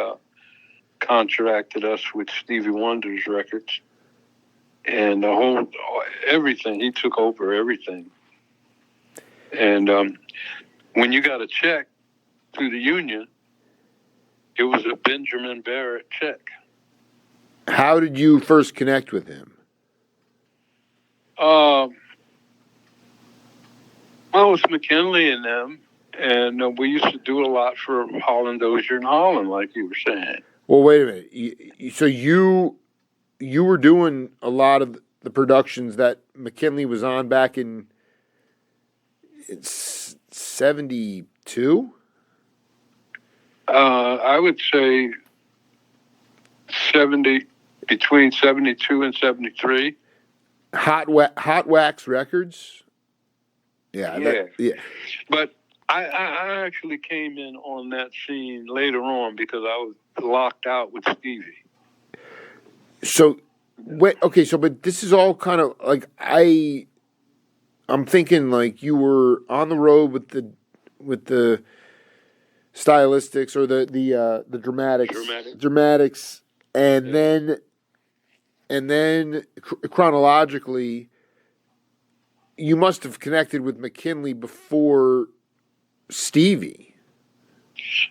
contracted us with Stevie Wonder's records. And everything, he took over everything. And when you got a check through the union, it was a Benjamin Barrett check. How did you first connect with him? Well, it was McKinley and them, and we used to do a lot for Holland Dozier and Holland, like you were saying. Well, wait a minute. So you were doing a lot of the productions that McKinley was on back in 72? I would say between 72 and 73. Hot Wax Records? Yeah. But I actually came in on that scene later on because I was locked out with Stevie. So, but this is all kind of like I'm thinking like you were on the road with the stylistics or the dramatics, and then chronologically, you must have connected with McKinley before Stevie.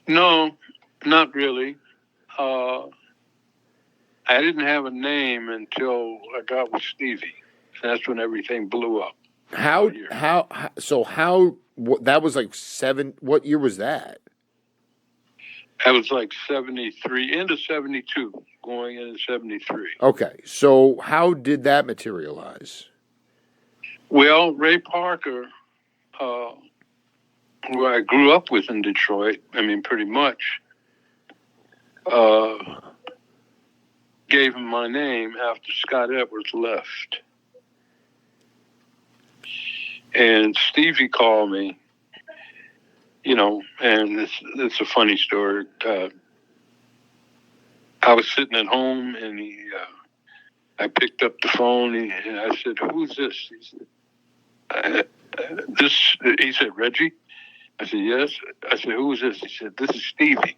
No, not really. I didn't have a name until I got with Stevie. That's when everything blew up. That was like what year was that? That was like 73, into 72, going into 73. Okay, so how did that materialize? Well, Ray Parker, who I grew up with in Detroit, pretty much, gave him my name after Scott Edwards left. And Stevie called me, and it's a funny story. I was sitting at home, and I picked up the phone, and I said, "Who's this?" He said, He said, "Reggie." I said, yes. I said, who is this? He said, this is Stevie.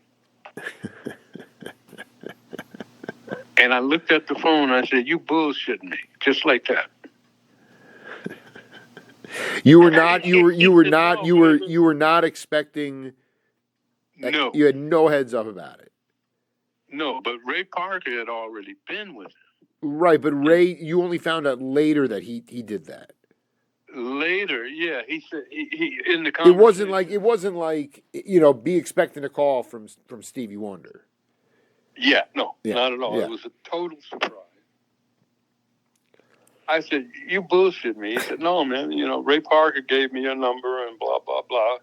And I looked at the phone. I said, you bullshitting me. Just like that. You were not expecting. No. You had no heads up about it. No, but Ray Parker had already been with him. Right, but Ray, you only found out later that he did that. Later, yeah, he said he in the conversation. It wasn't like be expecting a call from Stevie Wonder. Yeah, no, not at all. Yeah. It was a total surprise. I said, "You bullshit me." He said, "No, man. Ray Parker gave me your number and blah blah blah."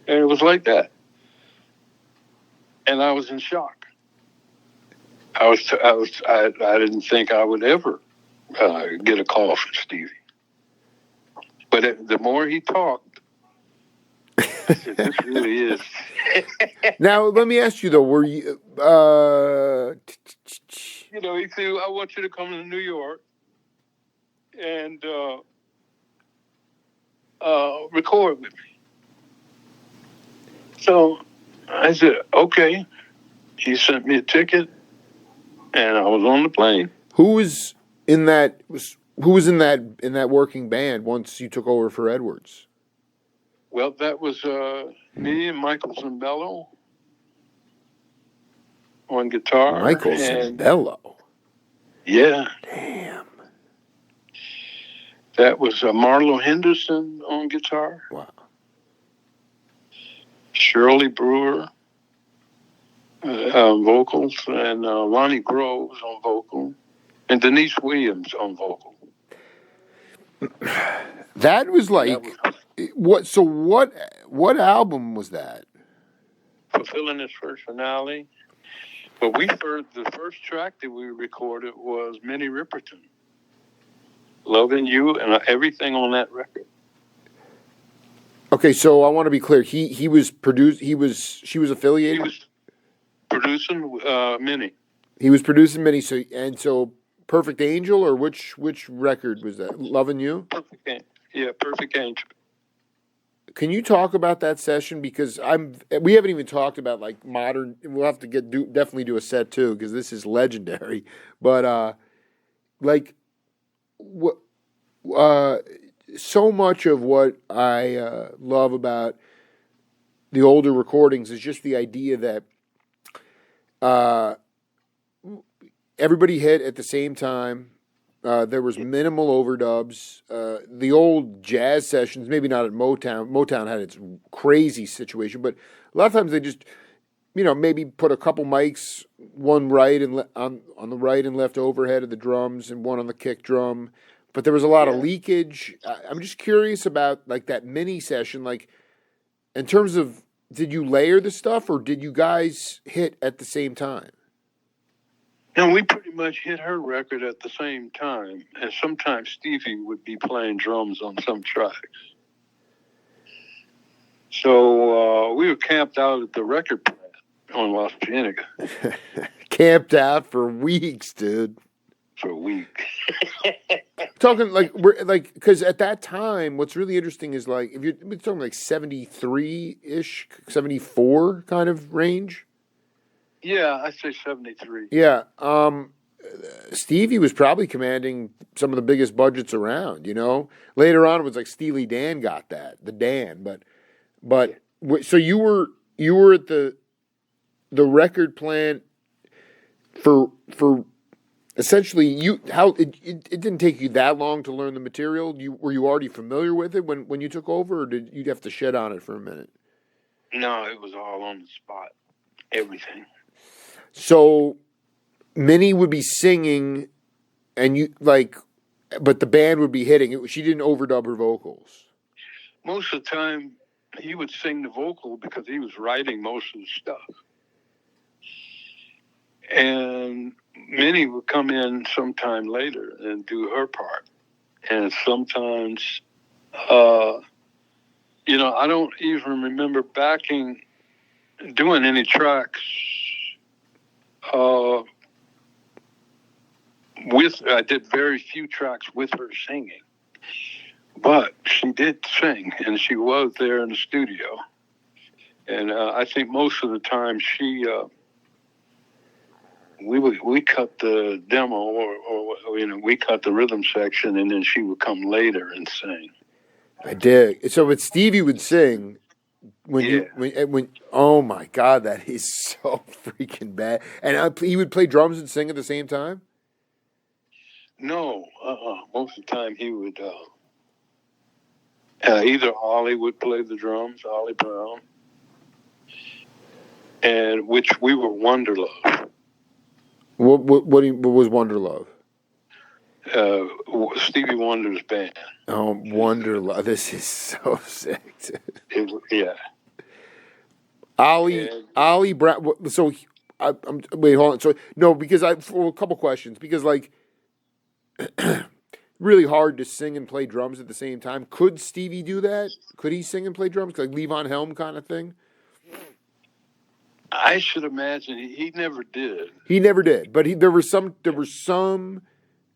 And it was like that, and I was in shock. I didn't think I would ever get a call from Stevie. But the more he talked, I said, this really is. Now, let me ask you, though, were you... he said, I want you to come to New York and record with me. So I said, okay. He sent me a ticket, and I was on the plane. Who was in that working band once you took over for Edwards? Well, that was me and Michael Zambello on guitar. Michael Zambello? Yeah. Damn. That was Marlo Henderson on guitar. Wow. Shirley Brewer vocals, and Ronnie Groves on vocal, and Denise Williams on vocal. That was like what? So what album was that? Fulfilling His First Finale. But the first track that we recorded was Minnie Riperton, "Loving You," and everything on that record. Okay, so I want to be clear. She was affiliated. He was producing Minnie. He was producing Minnie. So Perfect Angel, or which record was that? Loving You? Perfect Angel. Can you talk about that session? Because we haven't even talked about like modern. We'll have to definitely do a set too, because this is legendary. But so much of what I love about the older recordings is just the idea that everybody hit at the same time. There was minimal overdubs. The old jazz sessions, maybe not at Motown. Motown had its crazy situation, but a lot of times they just, maybe put a couple mics, one right and on the right and left overhead of the drums, and one on the kick drum. But there was a lot of leakage. I'm just curious about like that mini session, like in terms of, did you layer the stuff or did you guys hit at the same time? And we pretty much hit her record at the same time. And sometimes Stevie would be playing drums on some tracks. So we were camped out at the record plant on Las Cienega. Camped out for weeks, dude. For a week. Talking because at that time, what's really interesting is like, if you're talking like 73-ish, 74 kind of range. Yeah, I'd say 73. Yeah. Stevie was probably commanding some of the biggest budgets around, Later on, it was like Steely Dan got the Dan. But so you were at the record plant for essentially it didn't take you that long to learn the material. Were you already familiar with it when you took over, or did you have to shed on it for a minute? No, it was all on the spot. Everything. So, Minnie would be singing, and but the band would be hitting. She didn't overdub her vocals. Most of the time, he would sing the vocal because he was writing most of the stuff. And Minnie would come in sometime later and do her part. And sometimes, I don't even remember doing any tracks. I did very few tracks with her singing. But she did sing, and she was there in the studio. And I think most of the time we cut the demo, or we cut the rhythm section, and then she would come later and sing. I dig. So, but Stevie would sing when oh my God, that is so freaking bad. And he would play drums and sing at the same time. No, most of the time he would either Ollie would play the drums, Ollie Brown, and which we were Wonderlove. What was Wonderlove? Stevie Wonder's band. Oh, Wonderlove! This is so sick. Yeah. Ollie Brown. So, wait, hold on. So, no, because for a couple questions. Because, like, really hard to sing and play drums at the same time. Could Stevie do that? Could he sing and play drums, like Levon Helm kind of thing? I should imagine he never did. He never did, but there were some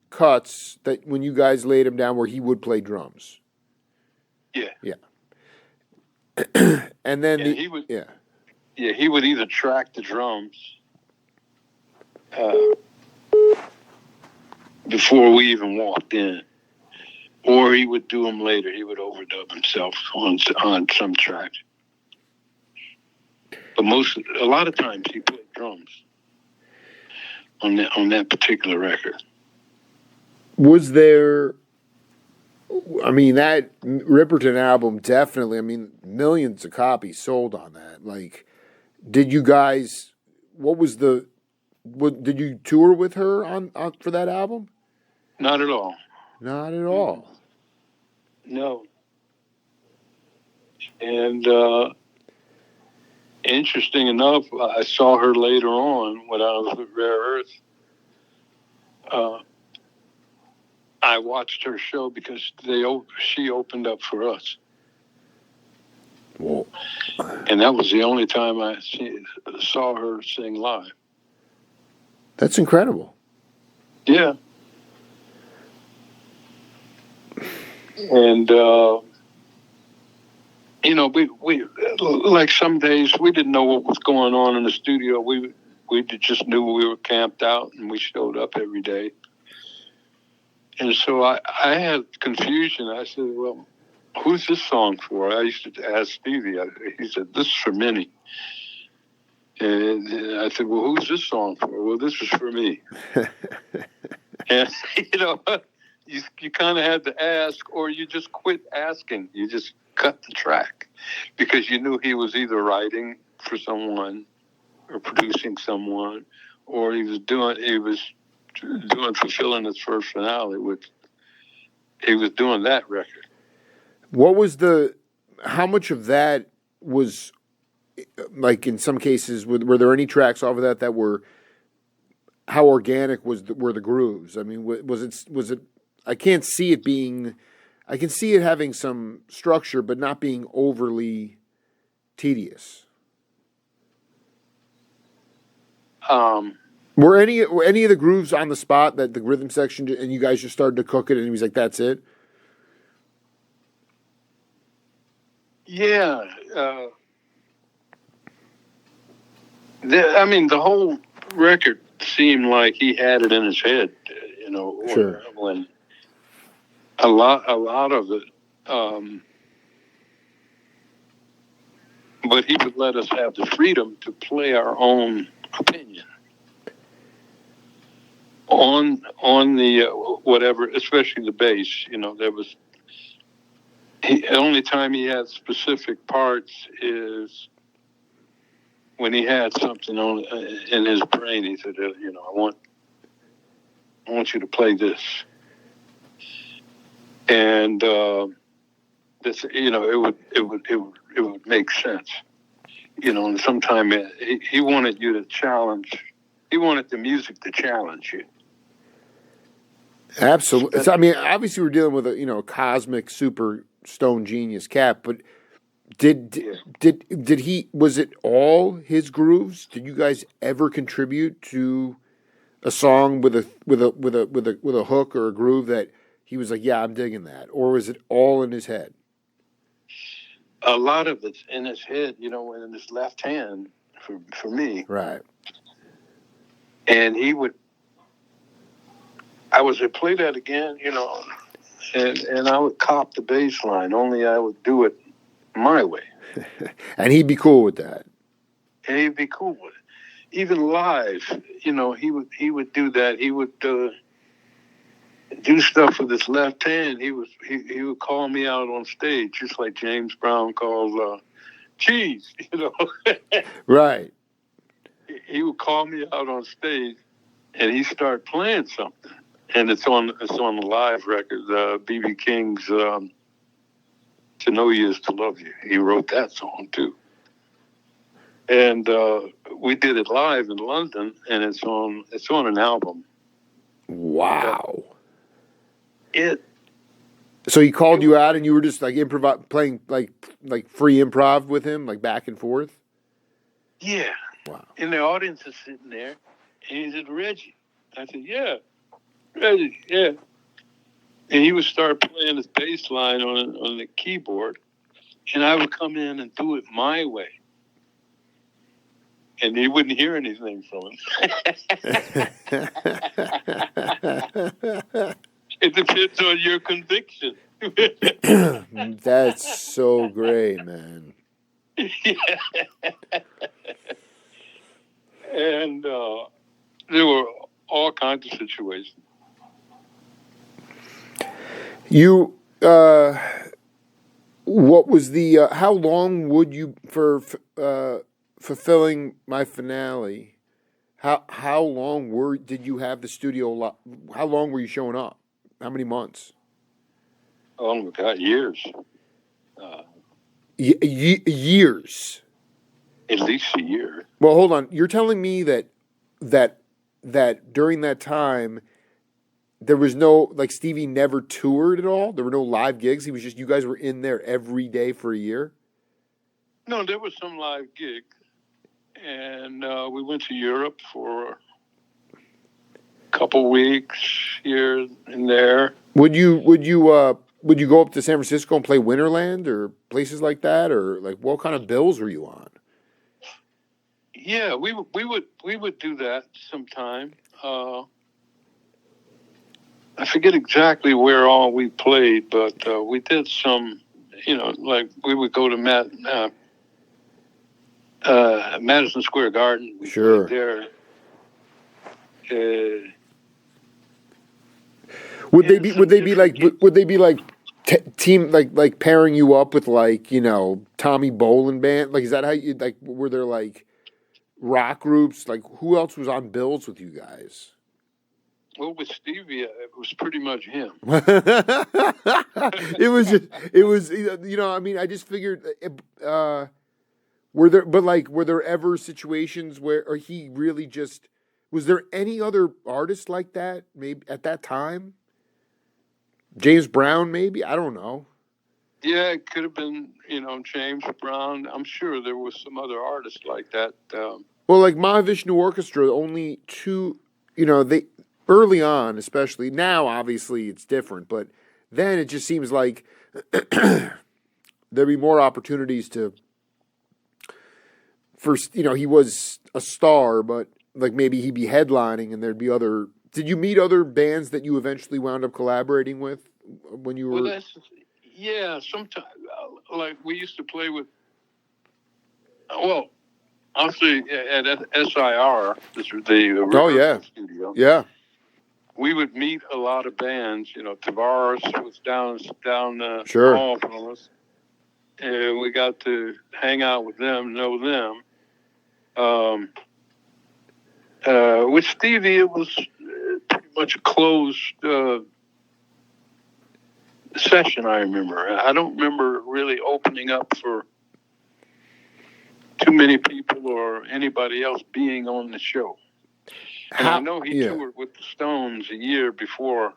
cuts that when you guys laid him down where he would play drums. Yeah. And then he would either track the drums before we even walked in, or he would do them later. He would overdub himself on some tracks. But a lot of times he played drums on that particular record. Was there? I mean, that Ripperton album definitely. I mean, millions of copies sold on that. Like, did you guys? What was the? Did you tour with her on for that album? Not at all. Not at all. No. And interesting enough, I saw her later on when I was with Rare Earth. I watched her show because she opened up for us. Whoa. And that was the only time I saw her sing live. That's incredible. Yeah. And, we like some days we didn't know what was going on in the studio. We just knew we were camped out and we showed up every day. And so I had confusion. I said, well, who's this song for? I used to ask Stevie. He said, this is for Minnie. And I said, well, who's this song for? Well, this is for me. And, you kind of had to ask, or you just quit asking. You just cut the track because you knew he was either writing for someone or producing someone, or he was fulfilling his first finale, which he was doing that record. What was how much of that was, like, in some cases, were there any tracks off of that were, how organic were the grooves? I mean, was it, I can't see it being, I can see it having some structure, but not being overly tedious. Were any of the grooves on the spot that the rhythm section, and you guys just started to cook it, and he was like, "That's it"? Yeah. The whole record seemed like he had it in his head, Sure. When a lot of it. But he would let us have the freedom to play our own opinion on the whatever, especially the bass. There was the only time he had specific parts is when he had something in his brain. He said, I want you to play this, and this, it would make sense, and sometimes he wanted you to challenge. He wanted the music to challenge you. Absolutely. So, I mean, obviously we're dealing with a cosmic super stone genius cat, but did he, was it all his grooves? Did you guys ever contribute to a song with a hook or a groove that he was like, yeah, I'm digging that? Or was it all in his head? A lot of it's in his head, you know, and in his left hand for me. Right. And I would play that again, you know, and I would cop the bass line, only I would do it my way. And he'd be cool with that. And he'd be cool with it. Even live, you know, he would do that. He would do stuff with his left hand. He would call me out on stage, just like James Brown calls cheese, you know. Right. He would call me out on stage, and he started playing something, and it's on the live record, B.B. King's "To Know You Is to Love You." He wrote that song too, and we did it live in London, and it's on an album. Wow. So he called you out, and you were just like playing like free improv with him, like back and forth. Yeah. Wow. And the audience is sitting there, and he said, "Reggie." I said, "Yeah, Reggie, yeah." And he would start playing his bass line on the keyboard, and I would come in and do it my way. And he wouldn't hear anything from him. It depends on your conviction. That's so great, man. Yeah. And there were all kinds of situations. You, what was the? How long would you for fulfilling my finale? How long did you have the studio? How long were you showing up? How many months? Oh my God, years. Years. At least a year. Well, hold on. You're telling me that during that time there was no, like, Stevie never toured at all? There were no live gigs? He was just, you guys were in there every day for a year? No, there was some live gigs. And we went to Europe for a couple weeks here and there. Would you go up to San Francisco and play Winterland or places like that? Or, like, what kind of bills were you on? Yeah, we would do that sometime. I forget exactly where all we played, but we did some. You know, like we would go to Madison Square Garden. We Sure. played there. Would they be like team like pairing you up with, like, you know, Tommy Bolin band? Like, is that how you, like, were there like rock groups? Like, who else was on bills with you guys? Well, with Stevie, it was pretty much him. it was, you know, I mean, I just figured, were there ever situations where, or he really just, was there any other artist like that, maybe at that time? James Brown, maybe? I don't know. Yeah, it could have been, you know, James Brown. I'm sure there was some other artists like that. Well, like Mahavishnu Orchestra, only two, you know, they, early on, especially now, obviously it's different, but then it just seems like there'd be more opportunities you know, he was a star, but like maybe he'd be headlining and there'd be other. Did you meet other bands that you eventually wound up collaborating with when you were? Well, yeah, sometimes, like we used to play with, well, I'll say at SIR, this was the rehearsal studio. Yeah. We would meet a lot of bands. You know, Tavares was down the Sure. hall from us, and we got to hang out with them, know them. With Stevie, it was pretty much a closed session, I remember. I don't remember really opening up for too many people or anybody else being on the show. And I know he toured with the Stones a year before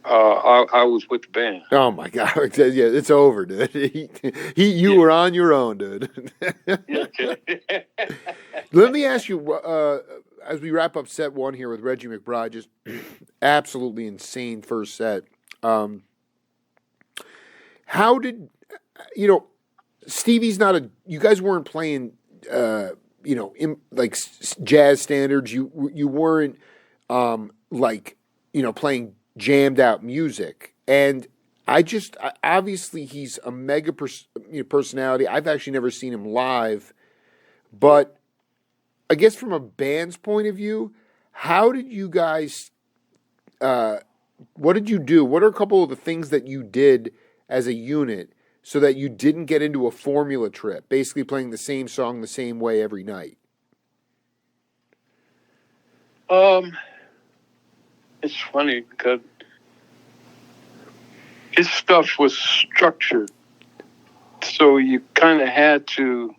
I was with the band. Oh my God! Yeah, it's over, dude. You were on your own, dude. Okay. Let me ask you, as we wrap up set one here with Reggie Mcbride, just absolutely insane first set. How did Stevie's not a. You guys weren't playing, jazz standards. You weren't playing jammed out music. And obviously he's a mega personality. I've actually never seen him live, but I guess from a band's point of view, how did you guys? What did you do? What are a couple of the things that you did as a unit so that you didn't get into a formula trip, basically playing the same song the same way every night? It's funny because his stuff was structured, so you kind of had to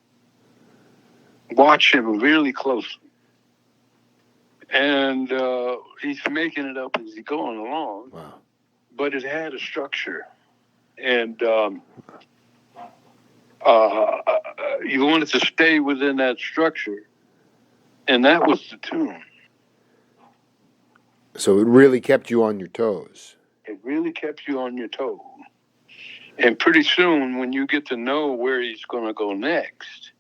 watch him really closely. And he's making it up as he's going along. Wow. But it had a structure. And you wanted to stay within that structure. And that was the tune. So it really kept you on your toes. It really kept you on your toes. And pretty soon, when you get to know where he's going to go next,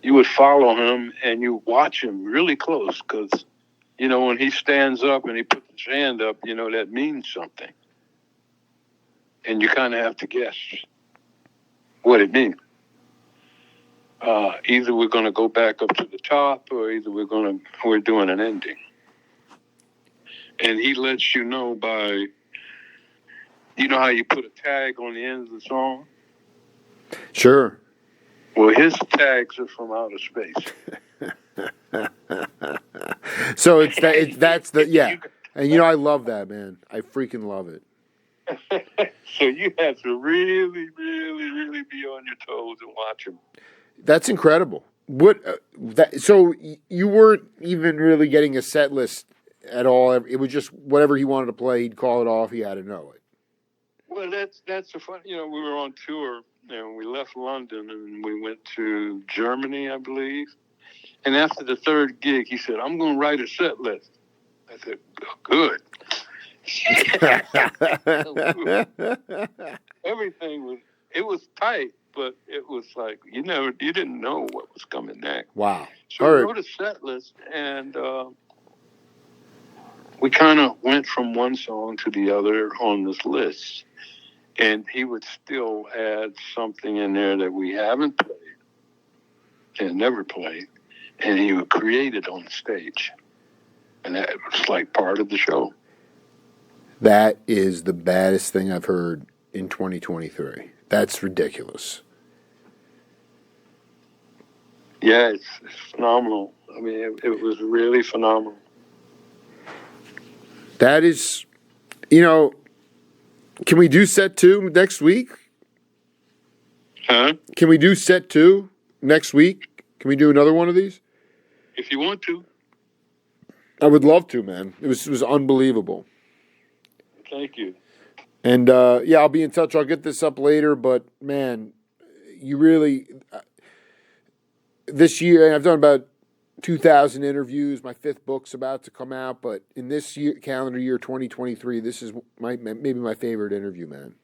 you would follow him and you watch him really close because, when he stands up and he puts his hand up, that means something. And you kind of have to guess what it means. Either we're going to go back up to the top or either we're doing an ending. And he lets you know by, how you put a tag on the end of the song? Sure. Well, his tags are from outer space. So and I love that, man. I freaking love it. So you have to really, really, really be on your toes and watch him. That's incredible. So you weren't even really getting a set list at all. It was just whatever he wanted to play, he'd call it off. He had to know it. Well, that's the fun. We were on tour. And we left London and we went to Germany, I believe. And after the third gig, he said, "I'm going to write a set list." I said, "Good." Everything was tight, but it was like, you didn't know what was coming next. Wow. So we wrote a set list and we kind of went from one song to the other on this list. And he would still add something in there that we haven't played and never played. And he would create it on the stage. And that was like part of the show. That is the baddest thing I've heard in 2023. That's ridiculous. Yeah, it's phenomenal. I mean, it was really phenomenal. That is, can we do set 2 next week? Huh? Can we do set 2 next week? Can we do another one of these? If you want to. I would love to, man. It was unbelievable. Thank you. And, I'll be in touch. I'll get this up later. But, man, you really... this year, I've done about 2,000 interviews. My 5th book's about to come out, but in this year, calendar year 2023, this is maybe my favorite interview, man.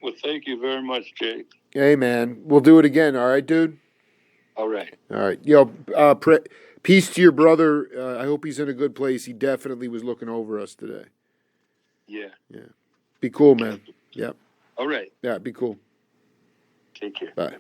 Well, thank you very much, Jake. Hey, man, we'll do it again. All right, dude. All right. All right. Yo, peace to your brother. I hope he's in a good place. He definitely was looking over us today. Yeah. Yeah. Be cool, man. Yep. All right. Yeah. Be cool. Take care. Bye.